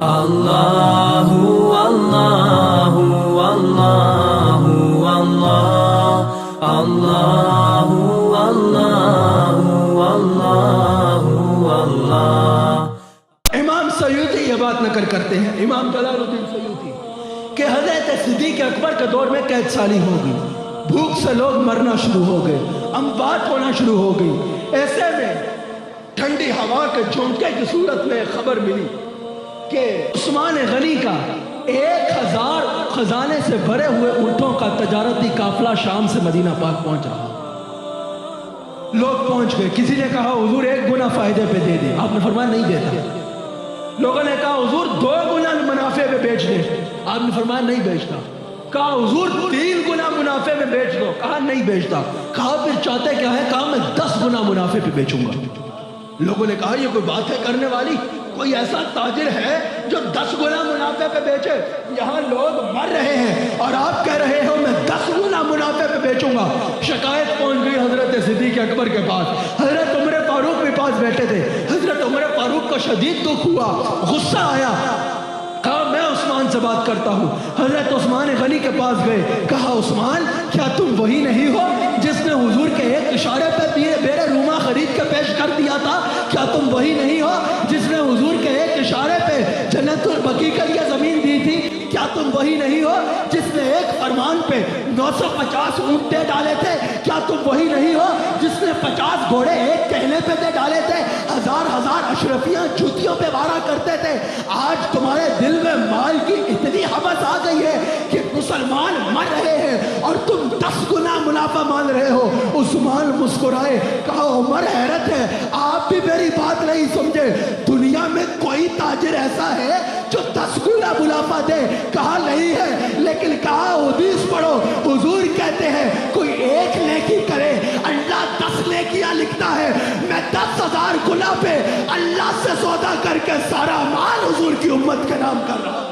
اللہ اللہ اللہ اللہ اللہ اللہ اللہ۔ امام سیوطی یہ بات نقل کرتے ہیں، امام جلال الدین سیوطی، کہ حضرت صدیق اکبر کے دور میں قید سالی ہو گئی، بھوک سے لوگ مرنا شروع ہو گئے، اموات ہونا شروع ہو گئی۔ ایسے میں ٹھنڈی ہوا کے جھونکے کی صورت میں خبر ملی کہ عثمان غنی کا 1000 خزانے سے بھرے ہوئے اونٹوں کا تجارتی قافلہ شام سے مدینہ پاک پہنچ رہا۔ لوگ پہنچ گئے، کسی نے کہا حضور 1 گنا فائدے پہ دے دیں، آپ نے فرمایا نہیں دیتا۔ لوگوں نے کہا حضور 2 گنا منافع پہ بیچ دیں، آپ نے فرمایا نہیں بیچتا۔ کہا حضور 3 گنا منافع میں بیچ دو، کہا نہیں بیچتا۔ کہا پھر چاہتے کیا ہے؟ کہا میں 10 گنا منافع پہ بیچوں گا۔ لوگوں نے کہا یہ کوئی بات ہے کرنے والی؟ کوئی ایسا تاجر ہے جو 10 گنا منافع پہ بیچے؟ یہاں لوگ مر رہے ہیں اور آپ کہہ رہے ہو میں 10 گنا منافع پہ بیچوں گا۔ شکایت پہنچ گئی حضرت صدیق اکبر کے پاس۔ حضرت عمر فاروق بھی پاس بیٹھے تھے۔ حضرت عمر فاروق کو شدید دکھ ہوا، غصہ آیا، کہا میں عثمان سے بات کرتا ہوں۔ حضرت عثمان غنی کے پاس گئے، کہا عثمان کیا تم وہی نہیں ہو جس نے حضور کے ایک اشارے پہ بیر روما خرید کے پیش کر دیا تھا؟ کیا تم وہی نہیں ہو جس نے حضور کے ایک اشارے پہ جنت البقیع کے لیے زمین دی تھی؟ کیا تم وہی نہیں ہو جس نے ایک فرمان پہ 950 اونٹ دے ڈالے تھے؟ کیا تم وہی نہیں ہو جس نے 50 گھوڑے ایک کہنے پہ دے ڈالے تھے؟ ہزار اشرفیاں جوتیوں پہ وارا کرتے تھے۔ آج تمہارے دل میں مال کی اتنی حوث آ گئی ہے کہ مسلمان مر رہے ہیں اور تم 10 گنا منافع مان رہے ہو۔ عثمان مسکرائے، کہا عمر حیرت ہے، آپ بھی میری بات نہیں سمجھے۔ دنیا میں کوئی تاجر ایسا ہے جو 10 گنا منافع دے؟ کہا نہیں ہے، لیکن کہا حدیث پڑھو، حضور کہتے ہیں کوئی 1 نیکی کرے اللہ 10 نیکیاں لکھتا ہے۔ میں 10,000 گنا پہ اللہ سے سودا کر کے سارا مال حضور کی امت کے نام کر رہا ہوں۔